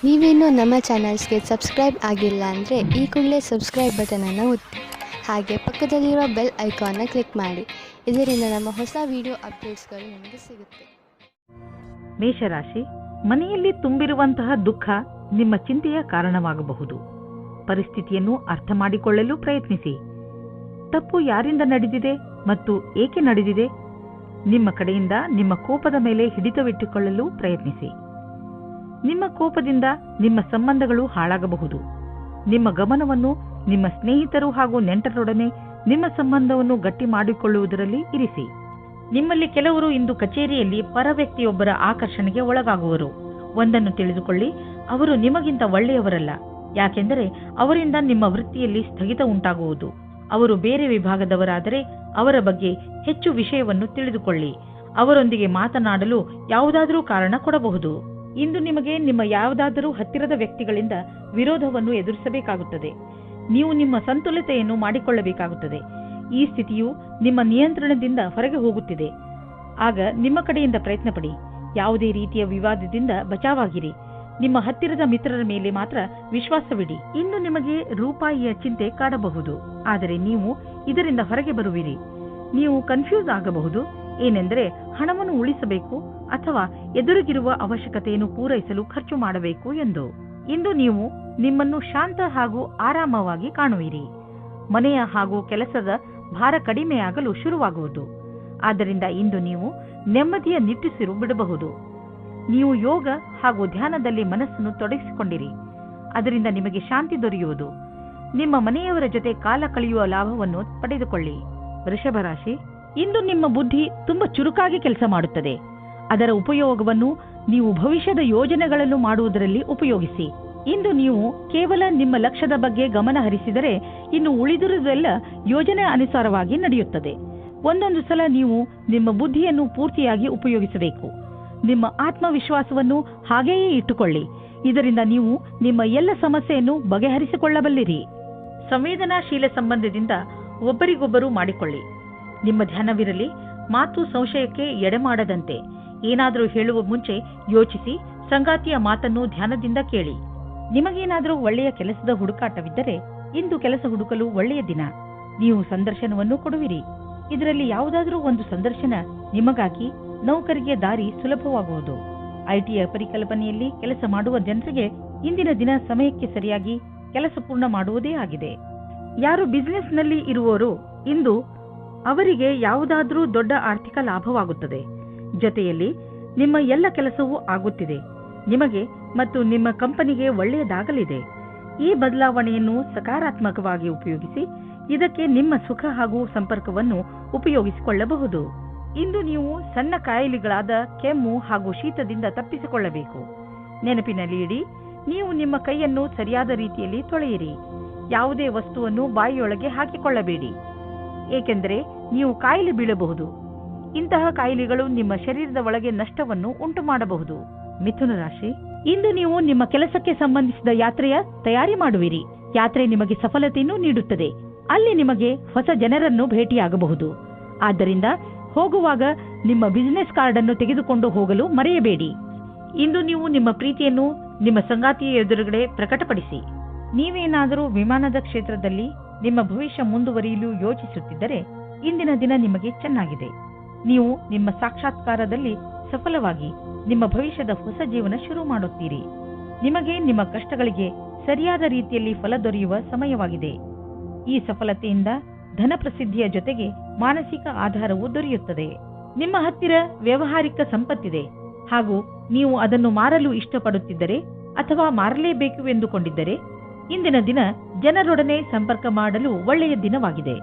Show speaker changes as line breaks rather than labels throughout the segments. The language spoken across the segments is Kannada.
ನೀವೇನೂ ನಮ್ಮ ಚಾನಲ್ಸ್ಗೆ ಸಬ್ಸ್ಕ್ರೈಬ್ ಆಗಿಲ್ಲ ಅಂದರೆ ಈ ಕೂಡಲೇ ಸಬ್ಸ್ಕ್ರೈಬ್ ಬಟನನ್ನು ಒತ್ತಿ ಹಾಗೆ ಪಕ್ಕದಲ್ಲಿರೋ ಬೆಲ್ ಐಕಾನ್ನ ಕ್ಲಿಕ್ ಮಾಡಿ. ಇದರಿಂದ ನಮ್ಮ ಹೊಸ ವಿಡಿಯೋ ಅಪ್ಡೇಟ್ಸ್ಗಳು ನಿಮಗೆ ಸಿಗುತ್ತೆ.
ಮೇಷರಾಶಿ, ಮನೆಯಲ್ಲಿ ತುಂಬಿರುವಂತಹ ದುಃಖ ನಿಮ್ಮ ಚಿಂತೆಯ ಕಾರಣವಾಗಬಹುದು. ಪರಿಸ್ಥಿತಿಯನ್ನು ಅರ್ಥ ಮಾಡಿಕೊಳ್ಳಲು ಪ್ರಯತ್ನಿಸಿ. ತಪ್ಪು ಯಾರಿಂದ ನಡೆದಿದೆ ಮತ್ತು ಏಕೆ ನಡೆದಿದೆ? ನಿಮ್ಮ ಕಡೆಯಿಂದ ನಿಮ್ಮ ಕೋಪದ ಮೇಲೆ ಹಿಡಿತವಿಟ್ಟುಕೊಳ್ಳಲು ಪ್ರಯತ್ನಿಸಿ. ನಿಮ್ಮ ಕೋಪದಿಂದ ನಿಮ್ಮ ಸಂಬಂಧಗಳು ಹಾಳಾಗಬಹುದು. ನಿಮ್ಮ ಗಮನವನ್ನು ನಿಮ್ಮ ಸ್ನೇಹಿತರು ಹಾಗೂ ನೆಂಟರೊಡನೆ ನಿಮ್ಮ ಸಂಬಂಧವನ್ನು ಗಟ್ಟಿ ಮಾಡಿಕೊಳ್ಳುವುದರಲ್ಲಿ ಇರಿಸಿ. ನಿಮ್ಮಲ್ಲಿ ಕೆಲವರು ಇಂದು ಕಚೇರಿಯಲ್ಲಿ ಪರ ವ್ಯಕ್ತಿಯೊಬ್ಬರ ಆಕರ್ಷಣೆಗೆ ಒಳಗಾಗುವರು. ಒಂದನ್ನು ತಿಳಿದುಕೊಳ್ಳಿ, ಅವರು ನಿಮಗಿಂತ ಒಳ್ಳೆಯವರಲ್ಲ. ಯಾಕೆಂದರೆ ಅವರಿಂದ ನಿಮ್ಮ ವೃತ್ತಿಯಲ್ಲಿ ಸ್ಥಗಿತ ಉಂಟಾಗುವುದು. ಅವರು ಬೇರೆ ವಿಭಾಗದವರಾದರೆ ಅವರ ಬಗ್ಗೆ ಹೆಚ್ಚು ವಿಷಯವನ್ನು ತಿಳಿದುಕೊಳ್ಳಿ. ಅವರೊಂದಿಗೆ ಮಾತನಾಡಲು ಯಾವುದಾದರೂ ಕಾರಣ ಕೊಡಬಹುದು. ಇಂದು ನಿಮಗೆ ನಿಮ್ಮ ಯಾವುದಾದರೂ ಹತ್ತಿರದ ವ್ಯಕ್ತಿಗಳಿಂದ ವಿರೋಧವನ್ನು ಎದುರಿಸಬೇಕಾಗುತ್ತದೆ. ನೀವು ನಿಮ್ಮ ಸಂತುಲಿತೆಯನ್ನು ಮಾಡಿಕೊಳ್ಳಬೇಕಾಗುತ್ತದೆ. ಈ ಸ್ಥಿತಿಯು ನಿಮ್ಮ ನಿಯಂತ್ರಣದಿಂದ ಹೊರಗೆ ಹೋಗುತ್ತಿದೆ. ಆಗ ನಿಮ್ಮ ಕಡೆಯಿಂದ ಪ್ರಯತ್ನ ಪಡಿ. ಯಾವುದೇ ರೀತಿಯ ವಿವಾದದಿಂದ ಬಚಾವಾಗಿರಿ. ನಿಮ್ಮ ಹತ್ತಿರದ ಮಿತ್ರರ ಮೇಲೆ ಮಾತ್ರ ವಿಶ್ವಾಸವಿಡಿ. ಇಂದು ನಿಮಗೆ ರೂಪಾಯಿಯ ಚಿಂತೆ ಕಾಡಬಹುದು, ಆದರೆ ನೀವು ಇದರಿಂದ ಹೊರಗೆ ಬರುವಿರಿ. ನೀವು ಕನ್ಫ್ಯೂಸ್ ಆಗಬಹುದು. ಏನೆಂದರೆ ಹಣವನ್ನು ಉಳಿಸಬೇಕು ಅಥವಾ ಎದುರಿಗಿರುವ ಅವಶ್ಯಕತೆಯನ್ನು ಪೂರೈಸಲು ಖರ್ಚು ಮಾಡಬೇಕು ಎಂದು. ಇಂದು ನೀವು ನಿಮ್ಮನ್ನು ಶಾಂತ ಹಾಗೂ ಆರಾಮವಾಗಿ ಕಾಣುವಿರಿ. ಮನೆಯ ಹಾಗೂ ಕೆಲಸದ ಭಾರ ಕಡಿಮೆಯಾಗಲು ಶುರುವಾಗುವುದು. ಆದ್ದರಿಂದ ಇಂದು ನೀವು ನೆಮ್ಮದಿಯ ನಿಟ್ಟುಸಿರು ಬಿಡಬಹುದು. ನೀವು ಯೋಗ ಹಾಗೂ ಧ್ಯಾನದಲ್ಲಿ ಮನಸ್ಸನ್ನು ತೊಡಗಿಸಿಕೊಂಡಿರಿ. ಅದರಿಂದ ನಿಮಗೆ ಶಾಂತಿ ದೊರೆಯುವುದು. ನಿಮ್ಮ ಮನೆಯವರ ಜೊತೆ ಕಾಲ ಕಳೆಯುವ ಲಾಭವನ್ನು ಪಡೆದುಕೊಳ್ಳಿ. ವೃಷಭ ರಾಶಿ, ಇಂದು ನಿಮ್ಮ ಬುದ್ಧಿ ತುಂಬಾ ಚುರುಕಾಗಿ ಕೆಲಸ ಮಾಡುತ್ತದೆ. ಅದರ ಉಪಯೋಗವನ್ನು ನೀವು ಭವಿಷ್ಯದ ಯೋಜನೆಗಳನ್ನು ಮಾಡುವುದರಲ್ಲಿ ಉಪಯೋಗಿಸಿ. ಇಂದು ನೀವು ಕೇವಲ ನಿಮ್ಮ ಲಕ್ಷ್ಯದ ಬಗ್ಗೆ ಗಮನ ಹರಿಸಿದರೆ ಇನ್ನು ಉಳಿದಿರುವುದೆಲ್ಲ ಯೋಜನೆ ಅನುಸಾರವಾಗಿ ನಡೆಯುತ್ತದೆ. ಒಂದೊಂದು ಸಲ ನೀವು ನಿಮ್ಮ ಬುದ್ಧಿಯನ್ನು ಪೂರ್ತಿಯಾಗಿ ಉಪಯೋಗಿಸಬೇಕು. ನಿಮ್ಮ ಆತ್ಮವಿಶ್ವಾಸವನ್ನು ಹಾಗೆಯೇ ಇಟ್ಟುಕೊಳ್ಳಿ. ಇದರಿಂದ ನೀವು ನಿಮ್ಮ ಎಲ್ಲ ಸಮಸ್ಯೆಯನ್ನು ಬಗೆಹರಿಸಿಕೊಳ್ಳಬಲ್ಲಿರಿ. ಸಂವೇದನಾಶೀಲ ಸಂಬಂಧದಿಂದ ಒಬ್ಬರಿಗೊಬ್ಬರು ಮಾಡಿಕೊಳ್ಳಿ. ನಿಮ್ಮ ಧ್ಯಾನವಿರಲಿ. ಮಾತು ಸಂಶಯಕ್ಕೆ ಎಡೆಮಾಡದಂತೆ. ಏನಾದರೂ ಹೇಳುವ ಮುಂಚೆ ಯೋಚಿಸಿ. ಸಂಗಾತಿಯ ಮಾತನ್ನು ಧ್ಯಾನದಿಂದ ಕೇಳಿ. ನಿಮಗೇನಾದರೂ ಒಳ್ಳೆಯ ಕೆಲಸದ ಹುಡುಕಾಟವಿದ್ದರೆ ಇಂದು ಕೆಲಸ ಹುಡುಕಲು ಒಳ್ಳೆಯ ದಿನ. ನೀವು ಸಂದರ್ಶನವನ್ನು ಕೊಡುವಿರಿ. ಇದರಲ್ಲಿ ಯಾವುದಾದರೂ ಒಂದು ಸಂದರ್ಶನ ನಿಮಗಾಗಿ ನೌಕರಿಗೆ ದಾರಿ ಸುಲಭವಾಗುವುದು. ಐಟಿಯ ಪರಿಕಲ್ಪನೆಯಲ್ಲಿ ಕೆಲಸ ಮಾಡುವ ಜನರಿಗೆ ಇಂದಿನ ದಿನ ಸಮಯಕ್ಕೆ ಸರಿಯಾಗಿ ಕೆಲಸ ಪೂರ್ಣ ಮಾಡುವುದೇ ಆಗಿದೆ. ಯಾರು ಬಿಸಿನೆಸ್ನಲ್ಲಿ ಇರುವವರು ಇಂದು ಅವರಿಗೆ ಯಾವುದಾದ್ರೂ ದೊಡ್ಡ ಆರ್ಥಿಕ ಲಾಭವಾಗುತ್ತದೆ. ಜೊತೆಯಲ್ಲಿ ನಿಮ್ಮ ಎಲ್ಲ ಕೆಲಸವೂ ಆಗುತ್ತಿದೆ. ನಿಮಗೆ ಮತ್ತು ನಿಮ್ಮ ಕಂಪನಿಗೆ ಒಳ್ಳೆಯದಾಗಲಿದೆ. ಈ ಬದಲಾವಣೆಯನ್ನು ಸಕಾರಾತ್ಮಕವಾಗಿ ಉಪಯೋಗಿಸಿ. ಇದಕ್ಕೆ ನಿಮ್ಮ ಸುಖ ಹಾಗೂ ಸಂಪರ್ಕವನ್ನು ಉಪಯೋಗಿಸಿಕೊಳ್ಳಬಹುದು. ಇಂದು ನೀವು ಸಣ್ಣ ಕಾಯಿಲೆಗಳಾದ ಕೆಮ್ಮು ಹಾಗೂ ಶೀತದಿಂದ ತಪ್ಪಿಸಿಕೊಳ್ಳಬೇಕು. ನೆನಪಿನಲ್ಲಿ ಇಡಿ, ನೀವು ನಿಮ್ಮ ಕೈಯನ್ನು ಸರಿಯಾದ ರೀತಿಯಲ್ಲಿ ತೊಳೆಯಿರಿ. ಯಾವುದೇ ವಸ್ತುವನ್ನು ಬಾಯಿಯೊಳಗೆ ಹಾಕಿಕೊಳ್ಳಬೇಡಿ, ಏಕೆಂದರೆ ನೀವು ಕಾಯಿಲೆ ಬೀಳಬಹುದು. ಇಂತಹ ಕಾಯಿಲೆಗಳು ನಿಮ್ಮ ಶರೀರದ ಒಳಗೆ ನಷ್ಟವನ್ನು ಉಂಟು ಮಾಡಬಹುದು. ಮಿಥುನ ರಾಶಿ, ಇಂದು ನೀವು ನಿಮ್ಮ ಕೆಲಸಕ್ಕೆ ಸಂಬಂಧಿಸಿದ ಯಾತ್ರೆಯ ತಯಾರಿ ಮಾಡುವಿರಿ. ಯಾತ್ರೆ ನಿಮಗೆ ಸಫಲತೆಯನ್ನು ನೀಡುತ್ತದೆ. ಅಲ್ಲಿ ನಿಮಗೆ ಹೊಸ ಜನರನ್ನು ಭೇಟಿಯಾಗಬಹುದು. ಆದ್ದರಿಂದ ಹೋಗುವಾಗ ನಿಮ್ಮ ಬಿಸಿನೆಸ್ ಕಾರ್ಡ್ ಅನ್ನು ತೆಗೆದುಕೊಂಡು ಹೋಗಲು ಮರೆಯಬೇಡಿ. ಇಂದು ನೀವು ನಿಮ್ಮ ಪ್ರೀತಿಯನ್ನು ನಿಮ್ಮ ಸಂಗಾತಿಯ ಎದುರುಗಡೆ ಪ್ರಕಟಪಡಿಸಿ. ನೀವೇನಾದರೂ ವಿಮಾನದ ಕ್ಷೇತ್ರದಲ್ಲಿ ನಿಮ್ಮ ಭವಿಷ್ಯ ಮುಂದುವರಿಯಲು ಯೋಚಿಸುತ್ತಿದ್ದರೆ ಇಂದಿನ ದಿನ ನಿಮಗೆ ಚೆನ್ನಾಗಿದೆ. ನೀವು ನಿಮ್ಮ ಸಾಕ್ಷಾತ್ಕಾರದಲ್ಲಿ ಸಫಲವಾಗಿ ನಿಮ್ಮ ಭವಿಷ್ಯದ ಹೊಸ ಜೀವನ ಶುರು ಮಾಡುತ್ತೀರಿ. ನಿಮಗೆ ನಿಮ್ಮ ಕಷ್ಟಗಳಿಗೆ ಸರಿಯಾದ ರೀತಿಯಲ್ಲಿ ಫಲ ದೊರೆಯುವ ಸಮಯವಾಗಿದೆ. ಈ ಸಫಲತೆಯಿಂದ ಧನ ಪ್ರಸಿದ್ಧಿಯ ಜೊತೆಗೆ ಮಾನಸಿಕ ಆಧಾರವೂ ದೊರೆಯುತ್ತದೆ. ನಿಮ್ಮ ಹತ್ತಿರ ವ್ಯಾವಹಾರಿಕ ಸಂಪತ್ತಿದೆ ಹಾಗೂ ನೀವು ಅದನ್ನು ಮಾರಲು ಇಷ್ಟಪಡುತ್ತಿದ್ದರೆ ಅಥವಾ ಮಾರಲೇಬೇಕು ಎಂದುಕೊಂಡಿದ್ದರೆ ಇಂದಿನ ದಿನ ಜನರೊಡನೆ ಸಂಪರ್ಕ ಮಾಡಲು ಒಳ್ಳೆಯ ದಿನವಾಗಿದೆ.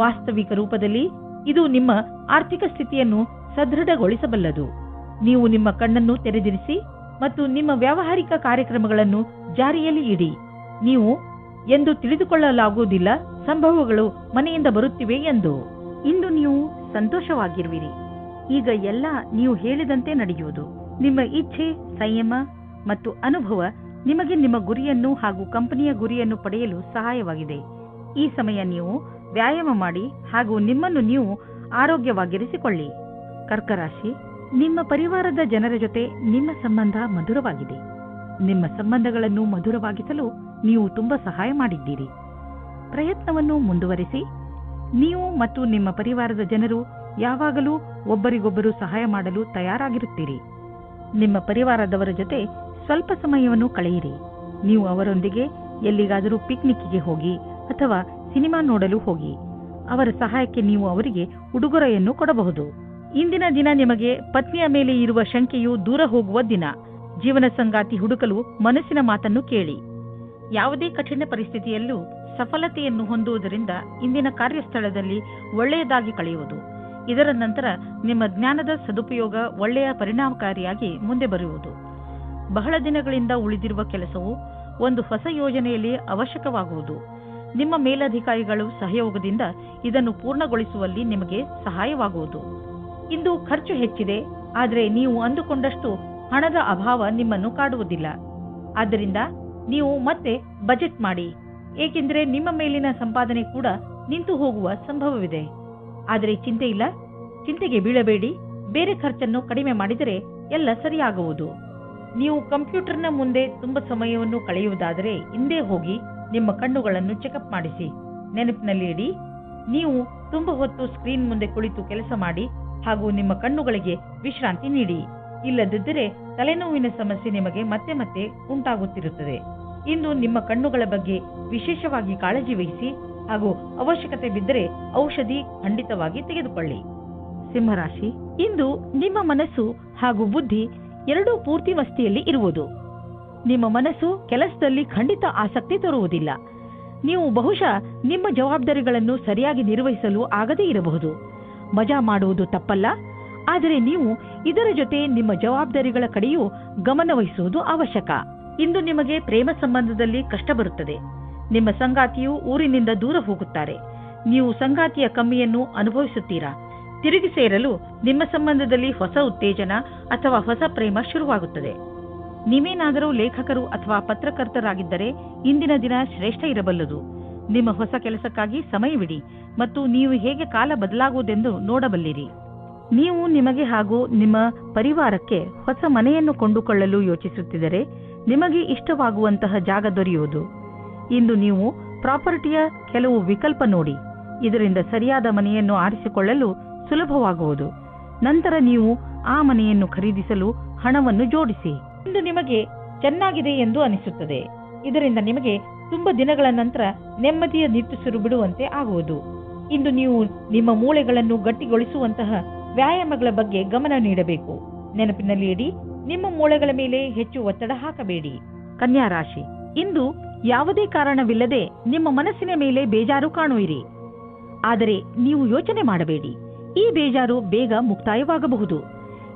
ವಾಸ್ತವಿಕ ರೂಪದಲ್ಲಿ ಇದು ನಿಮ್ಮ ಆರ್ಥಿಕ ಸ್ಥಿತಿಯನ್ನು ಸದೃಢಗೊಳಿಸಬಲ್ಲದು. ನೀವು ನಿಮ್ಮ ಕಣ್ಣನ್ನು ತೆರೆದಿರಿಸಿ ಮತ್ತು ನಿಮ್ಮ ವ್ಯಾವಹಾರಿಕ ಕಾರ್ಯಕ್ರಮಗಳನ್ನು ಜಾರಿಯಲ್ಲಿ ಇಡಿ. ನೀವು ಎಂದು ತಿಳಿದುಕೊಳ್ಳಲಾಗುವುದಿಲ್ಲ ಸಂಭವಗಳು ಮನೆಯಿಂದ ಬರುತ್ತಿವೆ ಎಂದು. ಇಂದು ನೀವು ಸಂತೋಷವಾಗಿರುವಿರಿ. ಈಗ ಎಲ್ಲ ನೀವು ಹೇಳಿದಂತೆ ನಡೆಯುವುದು. ನಿಮ್ಮ ಇಚ್ಛೆ, ಸಂಯಮ ಮತ್ತು ಅನುಭವ ನಿಮಗೆ ನಿಮ್ಮ ಗುರಿಯನ್ನು ಹಾಗೂ ಕಂಪನಿಯ ಗುರಿಯನ್ನು ಪಡೆಯಲು ಸಹಾಯವಾಗಿದೆ. ಈ ಸಮಯ ನೀವು ವ್ಯಾಯಾಮ ಮಾಡಿ ಹಾಗೂ ನಿಮ್ಮನ್ನು ನೀವು ಆರೋಗ್ಯವಾಗಿರಿಸಿಕೊಳ್ಳಿ. ಕರ್ಕ ರಾಶಿ, ನಿಮ್ಮ ಪರಿವಾರದ ಜನರ ಜೊತೆ ನಿಮ್ಮ ಸಂಬಂಧ ಮಧುರವಾಗಿದೆ. ನಿಮ್ಮ ಸಂಬಂಧಗಳನ್ನು ಮಧುರವಾಗಿಸಲು ನೀವು ತುಂಬಾ ಸಹಾಯ ಮಾಡಿದ್ದೀರಿ. ಪ್ರಯತ್ನವನ್ನು ಮುಂದುವರಿಸಿ. ನೀವು ಮತ್ತು ನಿಮ್ಮ ಪರಿವಾರದ ಜನರು ಯಾವಾಗಲೂ ಒಬ್ಬರಿಗೊಬ್ಬರು ಸಹಾಯ ಮಾಡಲು ತಯಾರಾಗಿರುತ್ತೀರಿ. ನಿಮ್ಮ ಪರಿವಾರದವರ ಜೊತೆ ಸ್ವಲ್ಪ ಸಮಯವನ್ನು ಕಳೆಯಿರಿ. ನೀವು ಅವರೊಂದಿಗೆ ಎಲ್ಲಿಗಾದರೂ ಪಿಕ್ನಿಕ್ಗೆ ಹೋಗಿ ಅಥವಾ ಸಿನಿಮಾ ನೋಡಲು ಹೋಗಿ. ಅವರ ಸಹಾಯಕ್ಕೆ ನೀವು ಅವರಿಗೆ ಉಡುಗೊರೆಯನ್ನು ಕೊಡಬಹುದು. ಇಂದಿನ ದಿನ ನಿಮಗೆ ಪತ್ನಿಯ ಮೇಲೆ ಇರುವ ಶಂಕೆಯು ದೂರ ಹೋಗುವ ದಿನ. ಜೀವನ ಸಂಗಾತಿ ಹುಡುಕಲು ಮನಸ್ಸಿನ ಮಾತನ್ನು ಕೇಳಿ. ಯಾವುದೇ ಕಠಿಣ ಪರಿಸ್ಥಿತಿಯಲ್ಲೂ ಸಫಲತೆಯನ್ನು ಹೊಂದುವುದರಿಂದ ಇಂದಿನ ಕಾರ್ಯಸ್ಥಳದಲ್ಲಿ ಒಳ್ಳೆಯದಾಗಿ ಕಳೆಯುವುದು. ಇದರ ನಂತರ ನಿಮ್ಮ ಜ್ಞಾನದ ಸದುಪಯೋಗ ಒಳ್ಳೆಯ ಪರಿಣಾಮಕಾರಿಯಾಗಿ ಮುಂದೆ ಬರುವುದು. ಬಹಳ ದಿನಗಳಿಂದ ಉಳಿದಿರುವ ಕೆಲಸವು ಒಂದು ಹೊಸ ಯೋಜನೆಯಲ್ಲಿ ಅವಶ್ಯಕವಾಗುವುದು. ನಿಮ್ಮ ಮೇಲಧಿಕಾರಿಗಳು ಸಹಯೋಗದಿಂದ ಇದನ್ನು ಪೂರ್ಣಗೊಳಿಸುವಲ್ಲಿ ನಿಮಗೆ ಸಹಾಯವಾಗುವುದು. ಇಂದು ಖರ್ಚು ಹೆಚ್ಚಿದೆ, ಆದರೆ ನೀವು ಅಂದುಕೊಂಡಷ್ಟು ಹಣದ ಅಭಾವ ನಿಮ್ಮನ್ನು ಕಾಡುವುದಿಲ್ಲ. ಆದ್ದರಿಂದ ನೀವು ಮತ್ತೆ ಬಜೆಟ್ ಮಾಡಿ, ಏಕೆಂದರೆ ನಿಮ್ಮ ಮೇಲಿನ ಸಂಪಾದನೆ ಕೂಡ ನಿಂತು ಹೋಗುವ ಸಂಭವವಿದೆ. ಆದರೆ ಚಿಂತೆ ಇಲ್ಲ, ಚಿಂತೆಗೆ ಬೀಳಬೇಡಿ. ಬೇರೆ ಖರ್ಚನ್ನು ಕಡಿಮೆ ಮಾಡಿದರೆ ಎಲ್ಲ ಸರಿಯಾಗುವುದು. ನೀವು ಕಂಪ್ಯೂಟರ್ನ ಮುಂದೆ ತುಂಬ ಸಮಯವನ್ನು ಕಳೆಯುವುದಾದರೆ ಹಿಂದೆ ಹೋಗಿ ನಿಮ್ಮ ಕಣ್ಣುಗಳನ್ನು ಚೆಕಪ್ ಮಾಡಿಸಿ. ನೆನಪಿನಲ್ಲಿ ಇಡಿ, ನೀವು ತುಂಬ ಹೊತ್ತು ಸ್ಕ್ರೀನ್ ಮುಂದೆ ಕುಳಿತು ಕೆಲಸ ಮಾಡಿ ಹಾಗೂ ನಿಮ್ಮ ಕಣ್ಣುಗಳಿಗೆ ವಿಶ್ರಾಂತಿ ನೀಡಿ. ಇಲ್ಲದಿದ್ದರೆ ತಲೆನೋವಿನ ಸಮಸ್ಯೆ ನಿಮಗೆ ಮತ್ತೆ ಮತ್ತೆ ಉಂಟಾಗುತ್ತಿರುತ್ತದೆ. ಇಂದು ನಿಮ್ಮ ಕಣ್ಣುಗಳ ಬಗ್ಗೆ ವಿಶೇಷವಾಗಿ ಕಾಳಜಿ ವಹಿಸಿ ಹಾಗೂ ಅವಶ್ಯಕತೆ ಬಿದ್ದರೆ ಔಷಧಿ ಖಂಡಿತವಾಗಿ ತೆಗೆದುಕೊಳ್ಳಿ. ಸಿಂಹರಾಶಿ, ಇಂದು ನಿಮ್ಮ ಮನಸ್ಸು ಹಾಗೂ ಬುದ್ಧಿ ಎರಡೂ ಪೂರ್ತಿ ಮಸ್ತಿಯಲ್ಲಿ ಇರುವುದು. ನಿಮ್ಮ ಮನಸ್ಸು ಕೆಲಸದಲ್ಲಿ ಖಂಡಿತ ಆಸಕ್ತಿ ತೋರುವುದಿಲ್ಲ. ನೀವು ಬಹುಶಃ ನಿಮ್ಮ ಜವಾಬ್ದಾರಿಗಳನ್ನು ಸರಿಯಾಗಿ ನಿರ್ವಹಿಸಲು ಆಗದೇ ಇರಬಹುದು. ಮಜಾ ಮಾಡುವುದು ತಪ್ಪಲ್ಲ, ಆದರೆ ನೀವು ಇದರ ಜೊತೆ ನಿಮ್ಮ ಜವಾಬ್ದಾರಿಗಳ ಕಡೆಯೂ ಗಮನ ವಹಿಸುವುದು ಅವಶ್ಯಕ. ಇಂದು ನಿಮಗೆ ಪ್ರೇಮ ಸಂಬಂಧದಲ್ಲಿ ಕಷ್ಟ ಬರುತ್ತದೆ. ನಿಮ್ಮ ಸಂಗಾತಿಯು ಊರಿನಿಂದ ದೂರ ಹೋಗುತ್ತಾರೆ. ನೀವು ಸಂಗಾತಿಯ ಕಮ್ಮಿಯನ್ನು ಅನುಭವಿಸುತ್ತೀರಾ. ತಿರುಗಿ ಸೇರಲು ನಿಮ್ಮ ಸಂಬಂಧದಲ್ಲಿ ಹೊಸ ಉತ್ತೇಜನ ಅಥವಾ ಹೊಸ ಪ್ರೇಮ ಶುರುವಾಗುತ್ತದೆ. ನೀವೇನಾದರೂ ಲೇಖಕರು ಅಥವಾ ಪತ್ರಕರ್ತರಾಗಿದ್ದರೆ ಇಂದಿನ ದಿನ ಶ್ರೇಷ್ಠ ಇರಬಲ್ಲದು. ನಿಮ್ಮ ಹೊಸ ಕೆಲಸಕ್ಕಾಗಿ ಸಮಯವಿಡಿ ಮತ್ತು ನೀವು ಹೇಗೆ ಕಾಲ ಬದಲಾಗುವುದೆಂದು ನೋಡಬಲ್ಲಿರಿ. ನೀವು ನಿಮಗೆ ಹಾಗೂ ನಿಮ್ಮ ಪರಿವಾರಕ್ಕೆ ಹೊಸ ಮನೆಯನ್ನು ಕೊಂಡುಕೊಳ್ಳಲು ಯೋಚಿಸುತ್ತಿದ್ದರೆ ನಿಮಗೆ ಇಷ್ಟವಾಗುವಂತಹ ಜಾಗ ದೊರೆಯುವುದು. ಇಂದು ನೀವು ಪ್ರಾಪರ್ಟಿಯ ಕೆಲವು ವಿಕಲ್ಪ ನೋಡಿ. ಇದರಿಂದ ಸರಿಯಾದ ಮನೆಯನ್ನು ಆರಿಸಿಕೊಳ್ಳಲು ಸುಲಭವಾಗುವುದು. ನಂತರ ನೀವು ಆ ಮನೆಯನ್ನು ಖರೀದಿಸಲು ಹಣವನ್ನು ಜೋಡಿಸಿ. ಇಂದು ನಿಮಗೆ ಚೆನ್ನಾಗಿದೆ ಎಂದು ಅನಿಸುತ್ತದೆ. ಇದರಿಂದ ನಿಮಗೆ ತುಂಬ ದಿನಗಳ ನಂತರ ನೆಮ್ಮದಿಯ ನಿಟ್ಟುಸಿರು ಬಿಡುವಂತೆ ಆಗುವುದು. ಇಂದು ನೀವು ನಿಮ್ಮ ಮೂಳೆಗಳನ್ನು ಗಟ್ಟಿಗೊಳಿಸುವಂತಹ ವ್ಯಾಯಾಮಗಳ ಬಗ್ಗೆ ಗಮನ ನೀಡಬೇಕು. ನೆನಪಿನಲ್ಲಿ ಇಡಿ, ನಿಮ್ಮ ಮೂಳೆಗಳ ಮೇಲೆ ಹೆಚ್ಚು ಒತ್ತಡ ಹಾಕಬೇಡಿ. ಕನ್ಯಾ ರಾಶಿ, ಇಂದು ಯಾವುದೇ ಕಾರಣವಿಲ್ಲದೆ ನಿಮ್ಮ ಮನಸ್ಸಿನ ಮೇಲೆ ಬೇಜಾರು ಕಾಣುವಿರಿ. ಆದರೆ ನೀವು ಯೋಚನೆ ಮಾಡಬೇಡಿ, ಈ ಬೇಜಾರು ಬೇಗ ಮುಕ್ತಾಯವಾಗಬಹುದು.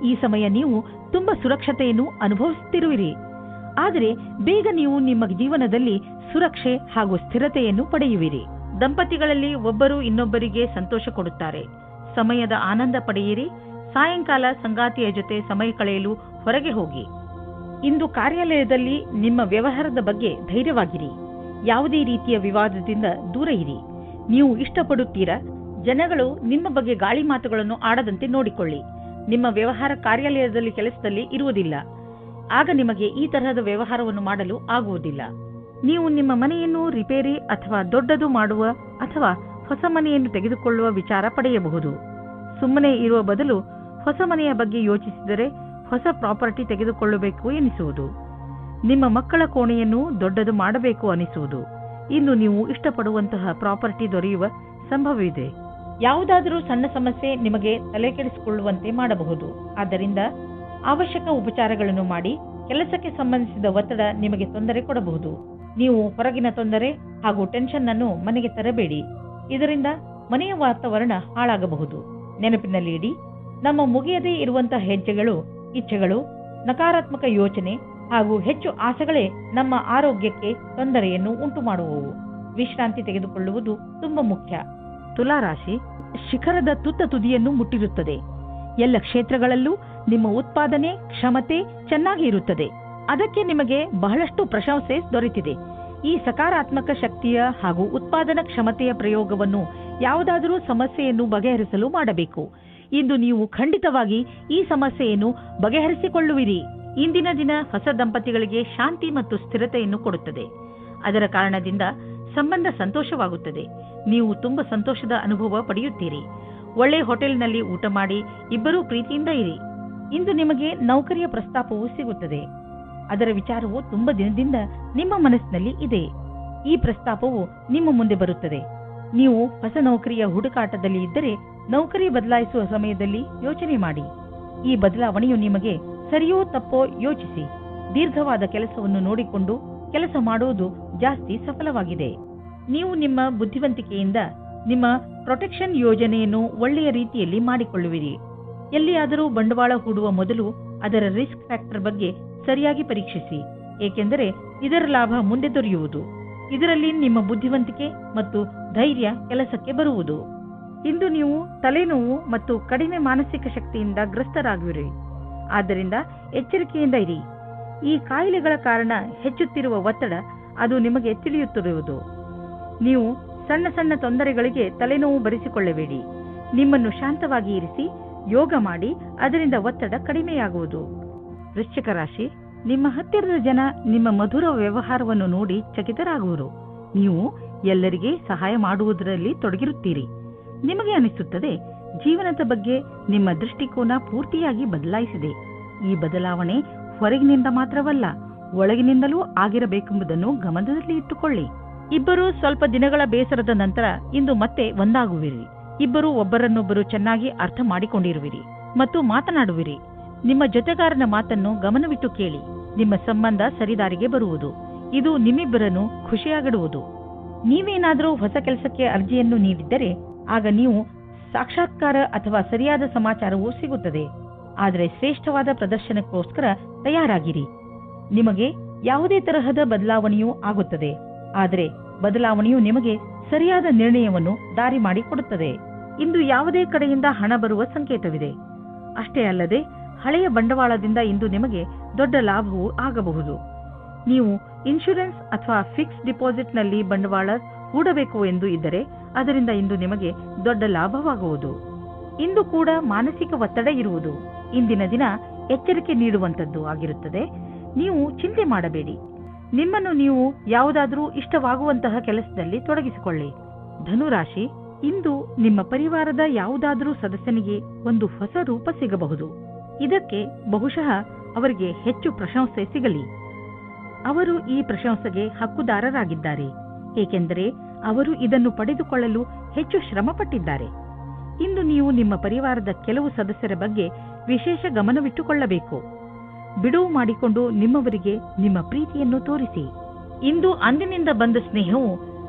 ಈ ಸಮಯ ನೀವು ತುಂಬಾ ಸುರಕ್ಷತೆಯನ್ನು ಅನುಭವಿಸುತ್ತಿರುವಿರಿ. ಆದರೆ ಬೇಗ ನೀವು ನಿಮ್ಮ ಜೀವನದಲ್ಲಿ ಸುರಕ್ಷೆ ಹಾಗೂ ಸ್ಥಿರತೆಯನ್ನು ಪಡೆಯುವಿರಿ. ದಂಪತಿಗಳಲ್ಲಿ ಒಬ್ಬರು ಇನ್ನೊಬ್ಬರಿಗೆ ಸಂತೋಷ ಕೊಡುತ್ತಾರೆ. ಸಮಯದ ಆನಂದ ಪಡೆಯಿರಿ. ಸಾಯಂಕಾಲ ಸಂಗಾತಿಯ ಜೊತೆ ಸಮಯ ಕಳೆಯಲು ಹೊರಗೆ ಹೋಗಿ. ಇಂದು ಕಾರ್ಯಾಲಯದಲ್ಲಿ ನಿಮ್ಮ ವ್ಯವಹಾರದ ಬಗ್ಗೆ ಧೈರ್ಯವಾಗಿರಿ. ಯಾವುದೇ ರೀತಿಯ ವಿವಾದದಿಂದ ದೂರ ಇರಿ. ನೀವು ಇಷ್ಟಪಡುತ್ತೀರಾ? ಜನಗಳು ನಿಮ್ಮ ಬಗ್ಗೆ ಗಾಳಿ ಮಾತುಗಳನ್ನು ಆಡದಂತೆ ನೋಡಿಕೊಳ್ಳಿ. ನಿಮ್ಮ ವ್ಯವಹಾರ ಕಾರ್ಯಾಲಯದಲ್ಲಿ ಕೆಲಸದಲ್ಲಿ ಇರುವುದಿಲ್ಲ. ಆಗ ನಿಮಗೆ ಈ ತರಹದ ವ್ಯವಹಾರವನ್ನು ಮಾಡಲು ಆಗುವುದಿಲ್ಲ. ನೀವು ನಿಮ್ಮ ಮನೆಯನ್ನು ರಿಪೇರಿ ಅಥವಾ ದೊಡ್ಡದು ಮಾಡುವ ಅಥವಾ ಹೊಸ ಮನೆಯನ್ನು ತೆಗೆದುಕೊಳ್ಳುವ ವಿಚಾರ ಪಡೆಯಬಹುದು. ಸುಮ್ಮನೆ ಇರುವ ಬದಲು ಹೊಸ ಮನೆಯ ಬಗ್ಗೆ ಯೋಚಿಸಿದರೆ ಹೊಸ ಪ್ರಾಪರ್ಟಿ ತೆಗೆದುಕೊಳ್ಳಬೇಕು ಎನಿಸುವುದು. ನಿಮ್ಮ ಮಕ್ಕಳ ಕೋಣೆಯನ್ನು ದೊಡ್ಡದು ಮಾಡಬೇಕು ಅನಿಸುವುದು. ಇಂದು ನೀವು ಇಷ್ಟಪಡುವಂತಹ ಪ್ರಾಪರ್ಟಿ ದೊರೆಯುವ ಸಂಭವವಿದೆ. ಯಾವುದಾದರೂ ಸಣ್ಣ ಸಮಸ್ಯೆ ನಿಮಗೆ ತಲೆಕೆಡಿಸಿಕೊಳ್ಳುವಂತೆ ಮಾಡಬಹುದು. ಆದ್ದರಿಂದ ಅವಶ್ಯಕ ಉಪಚಾರಗಳನ್ನು ಮಾಡಿ. ಕೆಲಸಕ್ಕೆ ಸಂಬಂಧಿಸಿದ ಒತ್ತಡ ನಿಮಗೆ ತೊಂದರೆ ಕೊಡಬಹುದು. ನೀವು ಹೊರಗಿನ ತೊಂದರೆ ಹಾಗೂ ಟೆನ್ಷನ್ ಅನ್ನು ಮನೆಗೆ ತರಬೇಡಿ. ಇದರಿಂದ ಮನೆಯ ವಾತಾವರಣ ಹಾಳಾಗಬಹುದು. ನೆನಪಿನಲ್ಲಿ ಇಡಿ, ನಮ್ಮ ಮುಗಿಯದೇ ಇರುವಂತಹ ಹೆಜ್ಜೆಗಳು, ಇಚ್ಛೆಗಳು, ನಕಾರಾತ್ಮಕ ಯೋಚನೆ ಹಾಗೂ ಹೆಚ್ಚು ಆಸೆಗಳೇ ನಮ್ಮ ಆರೋಗ್ಯಕ್ಕೆ ತೊಂದರೆಯನ್ನು ಉಂಟು ಮಾಡುವವು. ವಿಶ್ರಾಂತಿ ತೆಗೆದುಕೊಳ್ಳುವುದು ತುಂಬಾ ಮುಖ್ಯ. ತುಲಾರಾಶಿ, ಶಿಖರದ ತುತ್ತ ತುದಿಯನ್ನು ಮುಟ್ಟಿರುತ್ತದೆ. ಎಲ್ಲ ಕ್ಷೇತ್ರಗಳಲ್ಲೂ ನಿಮ್ಮ ಉತ್ಪಾದನೆ ಕ್ಷಮತೆ ಚೆನ್ನಾಗಿ ಇರುತ್ತದೆ. ಅದಕ್ಕೆ ನಿಮಗೆ ಬಹಳಷ್ಟು ಪ್ರಶಂಸೆ ದೊರೆತಿದೆ. ಈ ಸಕಾರಾತ್ಮಕ ಶಕ್ತಿಯ ಹಾಗೂ ಉತ್ಪಾದನಾ ಕ್ಷಮತೆಯ ಪ್ರಯೋಗವನ್ನು ಯಾವುದಾದರೂ ಸಮಸ್ಯೆಯನ್ನು ಬಗೆಹರಿಸಲು ಮಾಡಬೇಕು. ಇಂದು ನೀವು ಖಂಡಿತವಾಗಿ ಈ ಸಮಸ್ಯೆಯನ್ನು ಬಗೆಹರಿಸಿಕೊಳ್ಳುವಿರಿ. ಇಂದಿನ ದಿನ ಹೊಸ ದಂಪತಿಗಳಿಗೆ ಶಾಂತಿ ಮತ್ತು ಸ್ಥಿರತೆಯನ್ನು ಕೊಡುತ್ತದೆ. ಅದರ ಕಾರಣದಿಂದ ಸಂಬಂಧ ಸಂತೋಷವಾಗುತ್ತದೆ. ನೀವು ತುಂಬಾ ಸಂತೋಷದ ಅನುಭವ ಪಡೆಯುತ್ತೀರಿ. ಒಳ್ಳೆ ಹೋಟೆಲ್ನಲ್ಲಿ ಊಟ ಮಾಡಿ ಇಬ್ಬರೂ ಪ್ರೀತಿಯಿಂದ ಇರಿ. ಇಂದು ನಿಮಗೆ ನೌಕರಿಯ ಪ್ರಸ್ತಾಪವೂ ಸಿಗುತ್ತದೆ. ಅದರ ವಿಚಾರವು ತುಂಬಾ ದಿನದಿಂದ ನಿಮ್ಮ ಮನಸ್ಸಿನಲ್ಲಿ ಇದೆ. ಈ ಪ್ರಸ್ತಾಪವು ನಿಮ್ಮ ಮುಂದೆ ಬರುತ್ತದೆ. ನೀವು ಹೊಸ ನೌಕರಿಯ ಹುಡುಕಾಟದಲ್ಲಿ ಇದ್ದರೆ ನೌಕರಿ ಬದಲಾಯಿಸುವ ಸಮಯದಲ್ಲಿ ಯೋಚನೆ ಮಾಡಿ. ಈ ಬದಲಾವಣೆಯು ನಿಮಗೆ ಸರಿಯೋ ತಪ್ಪೋ ಯೋಚಿಸಿ. ದೀರ್ಘವಾದ ಕೆಲಸವನ್ನು ನೋಡಿಕೊಂಡು ಕೆಲಸ ಮಾಡುವುದು ಜಾಸ್ತಿ ಸಫಲವಾಗಿದೆ. ನೀವು ನಿಮ್ಮ ಬುದ್ಧಿವಂತಿಕೆಯಿಂದ ನಿಮ್ಮ ಪ್ರೊಟೆಕ್ಷನ್ ಯೋಜನೆಯನ್ನು ಒಳ್ಳೆಯ ರೀತಿಯಲ್ಲಿ ಮಾಡಿಕೊಳ್ಳುವಿರಿ. ಎಲ್ಲಿಯಾದರೂ ಬಂಡವಾಳ ಹೂಡುವ ಮೊದಲು ಅದರ ರಿಸ್ಕ್ ಫ್ಯಾಕ್ಟರ್ ಬಗ್ಗೆ ಸರಿಯಾಗಿ ಪರೀಕ್ಷಿಸಿ, ಏಕೆಂದರೆ ಇದರ ಲಾಭ ಮುಂದೆ ದೊರೆಯುವುದು. ಇದರಲ್ಲಿ ನಿಮ್ಮ ಬುದ್ಧಿವಂತಿಕೆ ಮತ್ತು ಧೈರ್ಯ ಕೆಲಸಕ್ಕೆ ಬರುವುದು. ಇಂದು ನೀವು ತಲೆನೋವು ಮತ್ತು ಕಡಿಮೆ ಮಾನಸಿಕ ಶಕ್ತಿಯಿಂದ ಗ್ರಸ್ತರಾಗುವಿರಿ. ಆದ್ದರಿಂದ ಎಚ್ಚರಿಕೆಯಿಂದ ಇರಿ. ಈ ಕಾಯಿಲೆಗಳ ಕಾರಣ ಹೆಚ್ಚುತ್ತಿರುವ ಒತ್ತಡ ಅದು ನಿಮಗೆ ತಿಳಿಯುತ್ತಿರುವುದು. ನೀವು ಸಣ್ಣ ಸಣ್ಣ ತೊಂದರೆಗಳಿಗೆ ತಲೆನೋವು ಬರೆಸಿಕೊಳ್ಳಬೇಡಿ. ನಿಮ್ಮನ್ನು ಶಾಂತವಾಗಿ ಇರಿಸಿ ಯೋಗ ಮಾಡಿ, ಅದರಿಂದ ಒತ್ತಡ ಕಡಿಮೆಯಾಗುವುದು. ವೃಶ್ಚಿಕ ರಾಶಿ, ನಿಮ್ಮ ಹತ್ತಿರದ ಜನ ನಿಮ್ಮ ಮಧುರ ವ್ಯವಹಾರವನ್ನು ನೋಡಿ ಚಕಿತರಾಗುವರು. ನೀವು ಎಲ್ಲರಿಗೆ ಸಹಾಯ ಮಾಡುವುದರಲ್ಲಿ ತೊಡಗಿರುತ್ತೀರಿ. ನಿಮಗೆ ಅನಿಸುತ್ತದೆ ಜೀವನದ ಬಗ್ಗೆ ನಿಮ್ಮ ದೃಷ್ಟಿಕೋನ ಪೂರ್ತಿಯಾಗಿ ಬದಲಾಯಿಸಿದೆ. ಈ ಬದಲಾವಣೆ ಹೊರಗಿನಿಂದ ಮಾತ್ರವಲ್ಲ, ಒಳಗಿನಿಂದಲೂ ಆಗಿರಬೇಕೆಂಬುದನ್ನು ಗಮನದಲ್ಲಿ ಇಟ್ಟುಕೊಳ್ಳಿ. ಇಬ್ಬರು ಸ್ವಲ್ಪ ದಿನಗಳ ಬೇಸರದ ನಂತರ ಇಂದು ಮತ್ತೆ ಒಂದಾಗುವಿರಿ. ಇಬ್ಬರು ಒಬ್ಬರನ್ನೊಬ್ಬರು ಚೆನ್ನಾಗಿ ಅರ್ಥ ಮಾಡಿಕೊಂಡಿರುವಿರಿ ಮತ್ತು ಮಾತನಾಡುವಿರಿ. ನಿಮ್ಮ ಜೊತೆಗಾರನ ಮಾತನ್ನು ಗಮನವಿಟ್ಟು ಕೇಳಿ. ನಿಮ್ಮ ಸಂಬಂಧ ಸರಿದಾರಿಗೆ ಬರುವುದು. ಇದು ನಿಮ್ಮಿಬ್ಬರನ್ನು ಖುಷಿಯಾಗಿಡುವುದು. ನೀವೇನಾದರೂ ಹೊಸ ಕೆಲಸಕ್ಕೆ ಅರ್ಜಿಯನ್ನು ನೀಡಿದ್ದರೆ ಆಗ ನೀವು ಸಾಕ್ಷಾತ್ಕಾರ ಅಥವಾ ಸರಿಯಾದ ಸಮಾಚಾರವೂ ಸಿಗುತ್ತದೆ. ಆದರೆ ಶ್ರೇಷ್ಠವಾದ ಪ್ರದರ್ಶನಕ್ಕೋಸ್ಕರ ತಯಾರಾಗಿರಿ. ನಿಮಗೆ ಯಾವುದೇ ತರಹದ ಬದಲಾವಣೆಯೂ ಆಗುತ್ತದೆ, ಆದರೆ ಬದಲಾವಣೆಯು ನಿಮಗೆ ಸರಿಯಾದ ನಿರ್ಣಯವನ್ನು ದಾರಿ ಮಾಡಿಕೊಡುತ್ತದೆ. ಇಂದು ಯಾವುದೇ ಕಡೆಯಿಂದ ಹಣ ಬರುವ ಸಂಕೇತವಿದೆ. ಅಷ್ಟೇ ಅಲ್ಲದೆ ಹಳೆಯ ಬಂಡವಾಳದಿಂದ ಇಂದು ನಿಮಗೆ ದೊಡ್ಡ ಲಾಭವೂ ಆಗಬಹುದು. ನೀವು ಇನ್ಶೂರೆನ್ಸ್ ಅಥವಾ ಫಿಕ್ಸ್ ಡಿಪಾಸಿಟ್ನಲ್ಲಿ ಬಂಡವಾಳ ಹೂಡಬೇಕು ಎಂದು ಇದ್ದರೆ ಅದರಿಂದ ಇಂದು ನಿಮಗೆ ದೊಡ್ಡ ಲಾಭವಾಗುವುದು. ಇಂದು ಕೂಡ ಮಾನಸಿಕ ಒತ್ತಡ ಇರುವುದು. ಇಂದಿನ ದಿನ ಎಚ್ಚರಿಕೆ ನೀಡುವಂತದ್ದು ಆಗಿರುತ್ತದೆ. ನೀವು ಚಿಂತೆ ಮಾಡಬೇಡಿ. ನಿಮ್ಮನ್ನು ನೀವು ಯಾವುದಾದರೂ ಇಷ್ಟವಾಗುವಂತಹ ಕೆಲಸದಲ್ಲಿ ತೊಡಗಿಸಿಕೊಳ್ಳಿ. ಧನುರಾಶಿ, ಇಂದು ನಿಮ್ಮ ಪರಿವಾರದ ಯಾವುದಾದರೂ ಸದಸ್ಯನಿಗೆ ಒಂದು ಹೊಸ ರೂಪ ಸಿಗಬಹುದು. ಇದಕ್ಕೆ ಬಹುಶಃ ಅವರಿಗೆ ಹೆಚ್ಚು ಪ್ರಶಂಸೆ ಸಿಗಲಿ. ಅವರು ಈ ಪ್ರಶಂಸೆಗೆ ಹಕ್ಕುದಾರರಾಗಿದ್ದಾರೆ, ಏಕೆಂದರೆ ಅವರು ಇದನ್ನು ಪಡೆದುಕೊಳ್ಳಲು ಹೆಚ್ಚು ಶ್ರಮಪಟ್ಟಿದ್ದಾರೆ. ಇಂದು ನೀವು ನಿಮ್ಮ ಪರಿವಾರದ ಕೆಲವು ಸದಸ್ಯರ ಬಗ್ಗೆ ವಿಶೇಷ ಗಮನವಿಟ್ಟುಕೊಳ್ಳಬೇಕು. ಬಿಡುವು ಮಾಡಿಕೊಂಡು ನಿಮ್ಮವರಿಗೆ ನಿಮ್ಮ ಪ್ರೀತಿಯನ್ನು ತೋರಿಸಿ. ಇಂದು ಅಂದಿನಿಂದ ಬಂದ ಸ್ನೇಹವು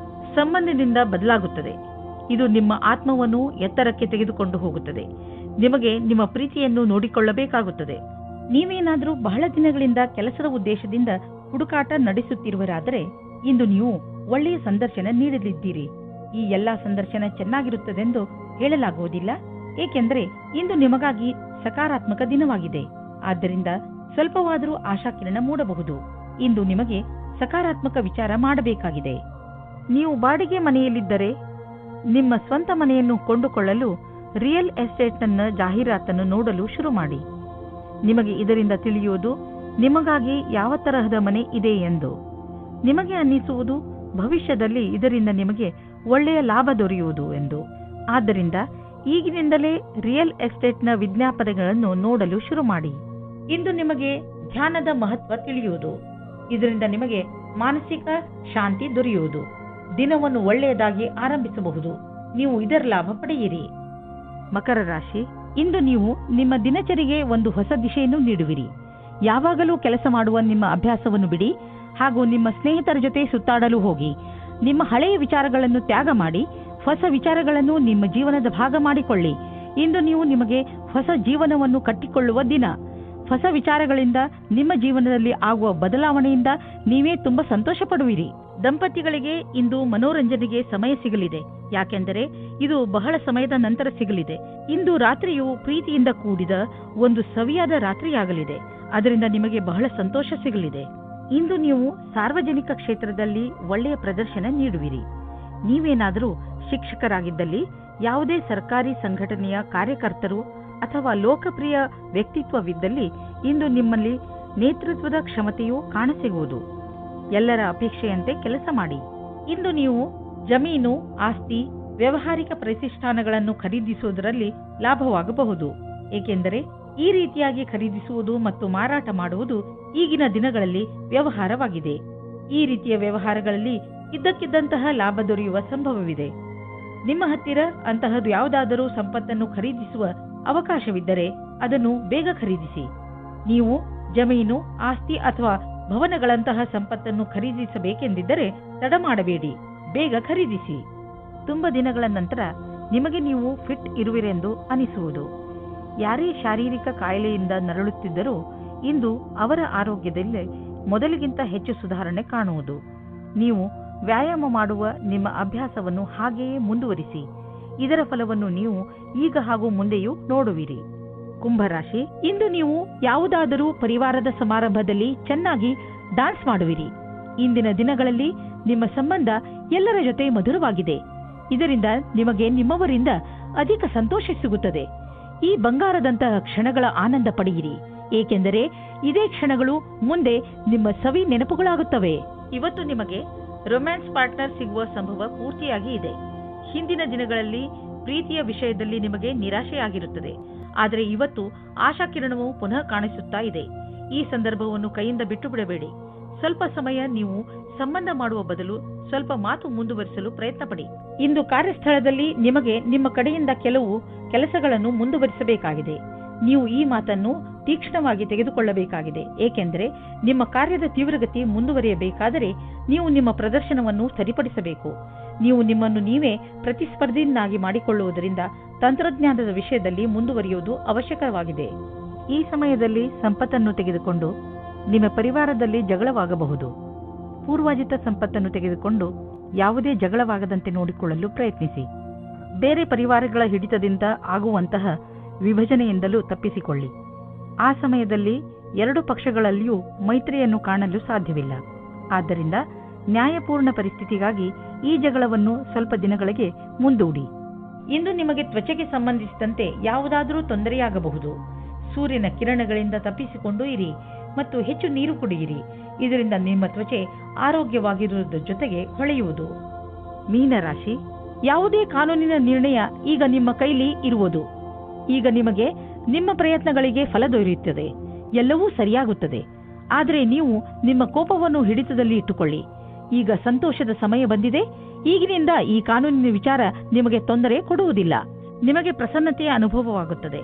ಸಂಬಂಧದಿಂದ ಬದಲಾಗುತ್ತದೆ. ಇದು ನಿಮ್ಮ ಆತ್ಮವನ್ನು ಎತ್ತರಕ್ಕೆ ತೆಗೆದುಕೊಂಡು ಹೋಗುತ್ತದೆ. ನಿಮಗೆ ನಿಮ್ಮ ಪ್ರೀತಿಯನ್ನು ನೋಡಿಕೊಳ್ಳಬೇಕಾಗುತ್ತದೆ. ನೀವೇನಾದರೂ ಬಹಳ ದಿನಗಳಿಂದ ಕೆಲಸದ ಉದ್ದೇಶದಿಂದ ಹುಡುಕಾಟ ನಡೆಸುತ್ತಿರುವರಾದರೆ ಇಂದು ನೀವು ಒಳ್ಳೆಯ ಸಂದರ್ಶನ ನೀಡಲಿದ್ದೀರಿ. ಈ ಎಲ್ಲಾ ಸಂದರ್ಶನ ಚೆನ್ನಾಗಿರುತ್ತದೆಂದು ಹೇಳಲಾಗುವುದಿಲ್ಲ, ಏಕೆಂದರೆ ಇಂದು ನಿಮಗಾಗಿ ಸಕಾರಾತ್ಮಕ ದಿನವಾಗಿದೆ. ಆದ್ದರಿಂದ ಸ್ವಲ್ಪವಾದರೂ ಆಶಾಕಿರಣ ಮೂಡಬಹುದು. ಇಂದು ನಿಮಗೆ ಸಕಾರಾತ್ಮಕ ವಿಚಾರ ಮಾಡಬೇಕಾಗಿದೆ. ನೀವು ಬಾಡಿಗೆ ಮನೆಯಲ್ಲಿದ್ದರೆ ನಿಮ್ಮ ಸ್ವಂತ ಮನೆಯನ್ನು ಕೊಂಡುಕೊಳ್ಳಲು ರಿಯಲ್ ಎಸ್ಟೇಟ್ನ ಜಾಹೀರಾತನ್ನು ನೋಡಲು ಶುರು ಮಾಡಿ. ನಿಮಗೆ ಇದರಿಂದ ತಿಳಿಯುವುದು ನಿಮಗಾಗಿ ಯಾವ ತರಹದ ಮನೆ ಇದೆ ಎಂದು. ನಿಮಗೆ ಅನ್ನಿಸುವುದು ಭವಿಷ್ಯದಲ್ಲಿ ಇದರಿಂದ ನಿಮಗೆ ಒಳ್ಳೆಯ ಲಾಭ ದೊರೆಯುವುದು ಎಂದು. ಆದ್ದರಿಂದ ಈಗಿನಿಂದಲೇ ರಿಯಲ್ ಎಸ್ಟೇಟ್ನ ವಿಜ್ಞಾಪನೆಗಳನ್ನು ನೋಡಲು ಶುರು ಮಾಡಿ. ಇಂದು ನಿಮಗೆ ಧ್ಯಾನದ ಮಹತ್ವ ತಿಳಿಯುವುದು. ಇದರಿಂದ ನಿಮಗೆ ಮಾನಸಿಕ ಶಾಂತಿ ದೊರೆಯುವುದು. ದಿನವನ್ನು ಒಳ್ಳೆಯದಾಗಿ ಆರಂಭಿಸಬಹುದು. ನೀವು ಇದರ ಲಾಭ ಪಡೆಯಿರಿ. ಮಕರ ರಾಶಿ, ಇಂದು ನೀವು ನಿಮ್ಮ ದಿನಚರಿಗೆ ಒಂದು ಹೊಸ ದಿಶೆಯನ್ನು ನೀಡುವಿರಿ. ಯಾವಾಗಲೂ ಕೆಲಸ ಮಾಡುವ ನಿಮ್ಮ ಅಭ್ಯಾಸವನ್ನು ಬಿಡಿ ಹಾಗೂ ನಿಮ್ಮ ಸ್ನೇಹಿತರ ಜೊತೆ ಸುತ್ತಾಡಲು ಹೋಗಿ. ನಿಮ್ಮ ಹಳೆಯ ವಿಚಾರಗಳನ್ನು ತ್ಯಾಗ ಮಾಡಿ ಹೊಸ ವಿಚಾರಗಳನ್ನು ನಿಮ್ಮ ಜೀವನದ ಭಾಗ ಮಾಡಿಕೊಳ್ಳಿ. ಇಂದು ನೀವು ನಿಮಗೆ ಹೊಸ ಜೀವನವನ್ನು ಕಟ್ಟಿಕೊಳ್ಳುವ ದಿನ. ಹೊಸ ವಿಚಾರಗಳಿಂದ ನಿಮ್ಮ ಜೀವನದಲ್ಲಿ ಆಗುವ ಬದಲಾವಣೆಯಿಂದ ನೀವೇ ತುಂಬಾ ಸಂತೋಷ ಪಡುವಿರಿ. ದಂಪತಿಗಳಿಗೆ ಇಂದು ಮನೋರಂಜನೆಗೆ ಸಮಯ ಸಿಗಲಿದೆ, ಯಾಕೆಂದರೆ ಇದು ಬಹಳ ಸಮಯದ ನಂತರ ಸಿಗಲಿದೆ. ಇಂದು ರಾತ್ರಿಯು ಪ್ರೀತಿಯಿಂದ ಕೂಡಿದ ಒಂದು ಸವಿಯಾದ ರಾತ್ರಿಯಾಗಲಿದೆ. ಅದರಿಂದ ನಿಮಗೆ ಬಹಳ ಸಂತೋಷ ಸಿಗಲಿದೆ. ಇಂದು ನೀವು ಸಾರ್ವಜನಿಕ ಕ್ಷೇತ್ರದಲ್ಲಿ ಒಳ್ಳೆಯ ಪ್ರದರ್ಶನ ನೀಡುವಿರಿ. ನೀವೇನಾದರೂ ಶಿಕ್ಷಕರಾಗಿದ್ದಲ್ಲಿ, ಯಾವುದೇ ಸರ್ಕಾರಿ ಸಂಘಟನೆಯ ಕಾರ್ಯಕರ್ತರು ಅಥವಾ ಲೋಕಪ್ರಿಯ ವ್ಯಕ್ತಿತ್ವವಿದ್ದಲ್ಲಿ ಇಂದು ನಿಮ್ಮಲ್ಲಿ ನೇತೃತ್ವದ ಕ್ಷಮತೆಯೂ ಕಾಣಸಿಗುವುದು. ಎಲ್ಲರ ಅಪೇಕ್ಷೆಯಂತೆ ಕೆಲಸ ಮಾಡಿ. ಇಂದು ನೀವು ಜಮೀನು, ಆಸ್ತಿ, ವ್ಯಾವಹಾರಿಕ ಪ್ರತಿಷ್ಠಾನಗಳನ್ನು ಖರೀದಿಸುವುದರಲ್ಲಿ ಲಾಭವಾಗಬಹುದು. ಏಕೆಂದರೆ ಈ ರೀತಿಯಾಗಿ ಖರೀದಿಸುವುದು ಮತ್ತು ಮಾರಾಟ ಮಾಡುವುದು ಈಗಿನ ದಿನಗಳಲ್ಲಿ ವ್ಯವಹಾರವಾಗಿದೆ. ಈ ರೀತಿಯ ವ್ಯವಹಾರಗಳಲ್ಲಿ ಇದ್ದಕ್ಕಿದ್ದಂತಹ ಲಾಭ ದೊರೆಯುವ ಸಂಭವವಿದೆ. ನಿಮ್ಮ ಹತ್ತಿರ ಅಂತಹದ್ದು ಯಾವುದಾದರೂ ಸಂಪತ್ತನ್ನು ಖರೀದಿಸುವ ಅವಕಾಶವಿದ್ದರೆ ಅದನ್ನು ಬೇಗ ಖರೀದಿಸಿ. ನೀವು ಜಮೀನು, ಆಸ್ತಿ ಅಥವಾ ಭವನಗಳಂತಹ ಸಂಪತ್ತನ್ನು ಖರೀದಿಸಬೇಕೆಂದಿದ್ದರೆ ತಡ ಮಾಡಬೇಡಿ, ಬೇಗ ಖರೀದಿಸಿ. ತುಂಬ ದಿನಗಳ ನಂತರ ನಿಮಗೆ ನೀವು ಫಿಟ್ ಇರುವಿರೆಂದು ಅನಿಸುವುದು. ಯಾರೇ ಶಾರೀರಿಕ ಕಾಯಿಲೆಯಿಂದ ನರಳುತ್ತಿದ್ದರೂ ಇಂದು ಅವರ ಆರೋಗ್ಯದಲ್ಲಿ ಮೊದಲಿಗಿಂತ ಹೆಚ್ಚು ಸುಧಾರಣೆ ಕಾಣುವುದು. ನೀವು ವ್ಯಾಯಾಮ ಮಾಡುವ ನಿಮ್ಮ ಅಭ್ಯಾಸವನ್ನು ಹಾಗೆಯೇ ಮುಂದುವರಿಸಿ. ಇದರ ಫಲವನ್ನು ನೀವು ಈಗ ಹಾಗೂ ಮುಂದೆಯೂ ನೋಡುವಿರಿ. ಕುಂಭರಾಶಿ, ಇಂದು ನೀವು ಯಾವುದಾದರೂ ಪರಿವಾರದ ಸಮಾರಂಭದಲ್ಲಿ ಚೆನ್ನಾಗಿ ಡಾನ್ಸ್ ಮಾಡುವಿರಿ. ಇಂದಿನ ದಿನಗಳಲ್ಲಿ ನಿಮ್ಮ ಸಂಬಂಧ ಎಲ್ಲರ ಜೊತೆ ಮಧುರವಾಗಿದೆ. ಇದರಿಂದ ನಿಮಗೆ ನಿಮ್ಮವರಿಂದ ಅಧಿಕ ಸಂತೋಷ ಸಿಗುತ್ತದೆ. ಈ ಬಂಗಾರದಂತಹ ಕ್ಷಣಗಳ ಆನಂದ ಪಡೆಯಿರಿ, ಏಕೆಂದರೆ ಇದೇ ಕ್ಷಣಗಳು ಮುಂದೆ ನಿಮ್ಮ ಸವಿ ನೆನಪುಗಳಾಗುತ್ತವೆ. ಇವತ್ತು ನಿಮಗೆ ರೊಮ್ಯಾನ್ಸ್ ಪಾರ್ಟ್ನರ್ ಸಿಗುವ ಸಂಭವ ಪೂರ್ತಿಯಾಗಿ ಇದೆ. ಹಿಂದಿನ ದಿನಗಳಲ್ಲಿ ಪ್ರೀತಿಯ ವಿಷಯದಲ್ಲಿ ನಿಮಗೆ ನಿರಾಶೆಯಾಗಿರುತ್ತದೆ, ಆದರೆ ಇವತ್ತು ಆಶಾಕಿರಣವು ಪುನಃ ಕಾಣಿಸುತ್ತಾ ಇದೆ. ಈ ಸಂದರ್ಭವನ್ನು ಕೈಯಿಂದ ಬಿಟ್ಟು ಬಿಡಬೇಡಿ. ಸ್ವಲ್ಪ ಸಮಯ ನೀವು ಸಂಬಂಧ ಮಾಡುವ ಬದಲು ಸ್ವಲ್ಪ ಮಾತು ಮುಂದುವರಿಸಲು ಪ್ರಯತ್ನ ಪಡಿ. ಇಂದು ಕಾರ್ಯಸ್ಥಳದಲ್ಲಿ ನಿಮಗೆ ನಿಮ್ಮ ಕಡೆಯಿಂದ ಕೆಲವು ಕೆಲಸಗಳನ್ನು ಮುಂದುವರಿಸಬೇಕಾಗಿದೆ. ನೀವು ಈ ಮಾತನ್ನು ತೀಕ್ಷ್ಣವಾಗಿ ತೆಗೆದುಕೊಳ್ಳಬೇಕಾಗಿದೆ, ಏಕೆಂದರೆ ನಿಮ್ಮ ಕಾರ್ಯದ ತೀವ್ರಗತಿ ಮುಂದುವರಿಯಬೇಕಾದರೆ ನೀವು ನಿಮ್ಮ ಪ್ರದರ್ಶನವನ್ನು ಸರಿಪಡಿಸಬೇಕು. ನೀವು ನಿಮ್ಮನ್ನು ನೀವೇ ಪ್ರತಿಸ್ಪರ್ಧಿಯನ್ನಾಗಿ ಮಾಡಿಕೊಳ್ಳುವುದರಿಂದ ತಂತ್ರಜ್ಞಾನದ ವಿಷಯದಲ್ಲಿ ಮುಂದುವರಿಯುವುದು ಅವಶ್ಯಕವಾಗಿದೆ. ಈ ಸಮಯದಲ್ಲಿ ಸಂಪತ್ತನ್ನು ತೆಗೆದುಕೊಂಡು ನಿಮ್ಮ ಪರಿವಾರದಲ್ಲಿ ಜಗಳವಾಗಬಹುದು. ಪೂರ್ವಾಜಿತ ಸಂಪತ್ತನ್ನು ತೆಗೆದುಕೊಂಡು ಯಾವುದೇ ಜಗಳವಾಗದಂತೆ ನೋಡಿಕೊಳ್ಳಲು ಪ್ರಯತ್ನಿಸಿ. ಬೇರೆ ಪರಿವಾರಗಳ ಹಿಡಿತದಿಂದ ಆಗುವಂತಹ ವಿಭಜನೆಯಿಂದಲೂ ತಪ್ಪಿಸಿಕೊಳ್ಳಿ. ಆ ಸಮಯದಲ್ಲಿ ಎರಡು ಪಕ್ಷಗಳಲ್ಲಿಯೂ ಮೈತ್ರಿಯನ್ನು ಕಾಣಲು ಸಾಧ್ಯವಿಲ್ಲ. ಆದ್ದರಿಂದ ನ್ಯಾಯಪೂರ್ಣ ಪರಿಸ್ಥಿತಿಗಾಗಿ ಈ ಜಗಳವನ್ನು ಸ್ವಲ್ಪ ದಿನಗಳಿಗೆ ಮುಂದೂಡಿ. ಇಂದು ನಿಮಗೆ ತ್ವಚೆಗೆ ಸಂಬಂಧಿಸಿದಂತೆ ಯಾವುದಾದರೂ ತೊಂದರೆಯಾಗಬಹುದು. ಸೂರ್ಯನ ಕಿರಣಗಳಿಂದ ತಪ್ಪಿಸಿಕೊಂಡು ಇರಿ ಮತ್ತು ಹೆಚ್ಚು ನೀರು ಕುಡಿಯಿರಿ. ಇದರಿಂದ ನಿಮ್ಮ ತ್ವಚೆ ಆರೋಗ್ಯವಾಗಿರುವುದರ ಜೊತೆಗೆ ಹೊಳೆಯುವುದು. ಮೀನರಾಶಿ, ಯಾವುದೇ ಕಾನೂನಿನ ನಿರ್ಣಯ ಈಗ ನಿಮ್ಮ ಕೈಲಿ ಇರುವುದು. ಈಗ ನಿಮಗೆ ನಿಮ್ಮ ಪ್ರಯತ್ನಗಳಿಗೆ ಫಲ ದೊರೆಯುತ್ತದೆ, ಎಲ್ಲವೂ ಸರಿಯಾಗುತ್ತದೆ. ಆದರೆ ನೀವು ನಿಮ್ಮ ಕೋಪವನ್ನು ಹಿಡಿತದಲ್ಲಿ ಇಟ್ಟುಕೊಳ್ಳಿ. ಈಗ ಸಂತೋಷದ ಸಮಯ ಬಂದಿದೆ. ಈಗಿನಿಂದ ಈ ಕಾನೂನಿನ ವಿಚಾರ ನಿಮಗೆ ತೊಂದರೆ ಕೊಡುವುದಿಲ್ಲ. ನಿಮಗೆ ಪ್ರಸನ್ನತೆಯ ಅನುಭವವಾಗುತ್ತದೆ.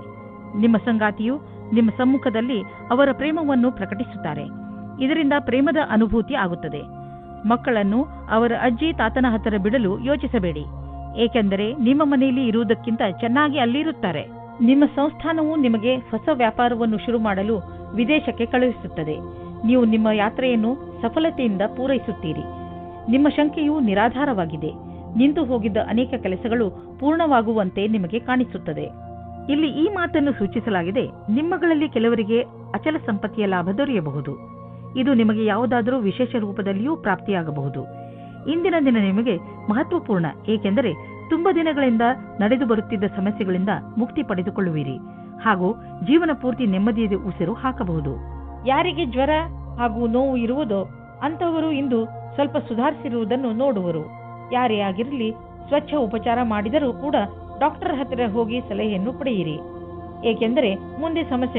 ನಿಮ್ಮ ಸಂಗಾತಿಯು ನಿಮ್ಮ ಸಮ್ಮುಖದಲ್ಲಿ ಅವರ ಪ್ರೇಮವನ್ನು ಪ್ರಕಟಿಸುತ್ತಾರೆ. ಇದರಿಂದ ಪ್ರೇಮದ ಅನುಭೂತಿ ಆಗುತ್ತದೆ. ಮಕ್ಕಳನ್ನು ಅವರ ಅಜ್ಜಿ ತಾತನ ಹತ್ತಿರ ಬಿಡಲು ಯೋಚಿಸಬೇಡಿ, ಏಕೆಂದರೆ ನಿಮ್ಮ ಮನೆಯಲ್ಲಿ ಇರುವುದಕ್ಕಿಂತ ಚೆನ್ನಾಗಿ ಅಲ್ಲಿರುತ್ತಾರೆ. ನಿಮ್ಮ ಸಂಸ್ಥಾನವು ನಿಮಗೆ ಹೊಸ ವ್ಯಾಪಾರವನ್ನು ಶುರು ಮಾಡಲು ವಿದೇಶಕ್ಕೆ ಕಳುಹಿಸುತ್ತದೆ. ನೀವು ನಿಮ್ಮ ಯಾತ್ರೆಯನ್ನು ಸಫಲತೆಯಿಂದ ಪೂರೈಸುತ್ತೀರಿ. ನಿಮ್ಮ ಶಂಕೆಯು ನಿರಾಧಾರವಾಗಿದೆ. ನಿಂತು ಹೋಗಿದ್ದ ಅನೇಕ ಕೆಲಸಗಳು ಪೂರ್ಣವಾಗುವಂತೆ ನಿಮಗೆ ಕಾಣಿಸುತ್ತದೆ. ಇಲ್ಲಿ ಈ ಮಾತನ್ನು ಸೂಚಿಸಲಾಗಿದೆ, ನಿಮ್ಮಗಳಲ್ಲಿ ಕೆಲವರಿಗೆ ಅಚಲ ಸಂಪತ್ತಿಯ ಲಾಭ ದೊರೆಯಬಹುದು. ಇದು ನಿಮಗೆ ಯಾವುದಾದರೂ ವಿಶೇಷ ರೂಪದಲ್ಲಿಯೂ ಪ್ರಾಪ್ತಿಯಾಗಬಹುದು. ಇಂದಿನ ದಿನ ನಿಮಗೆ ಮಹತ್ವಪೂರ್ಣ, ಏಕೆಂದರೆ ತುಂಬಾ ದಿನಗಳಿಂದ ನಡೆದು ಬರುತ್ತಿದ್ದ ಸಮಸ್ಯೆಗಳಿಂದ ಮುಕ್ತಿ ಪಡೆದುಕೊಳ್ಳುವಿರಿ ಹಾಗೂ ಜೀವನ ಪೂರ್ತಿ ನೆಮ್ಮದಿಯ ಉಸಿರು ಹಾಕಬಹುದು. ಯಾರಿಗೆ ಜ್ವರ ಹಾಗೂ ನೋವು ಇರುವುದೋ ಅಂತವರು ಇಂದು ಸ್ವಲ್ಪ ಸುಧಾರಿಸಿರುವುದನ್ನು ನೋಡುವರು. ಯಾರೇ ಆಗಿರಲಿ, ಸ್ವಚ್ಛ ಉಪಚಾರ ಮಾಡಿದರೂ ಕೂಡ ಡಾಕ್ಟರ್ ಹತ್ತಿರ ಹೋಗಿ ಸಲಹೆಯನ್ನು ಪಡೆಯಿರಿ, ಏಕೆಂದರೆ ಮುಂದೆ ಸಮಸ್ಯೆಗಳು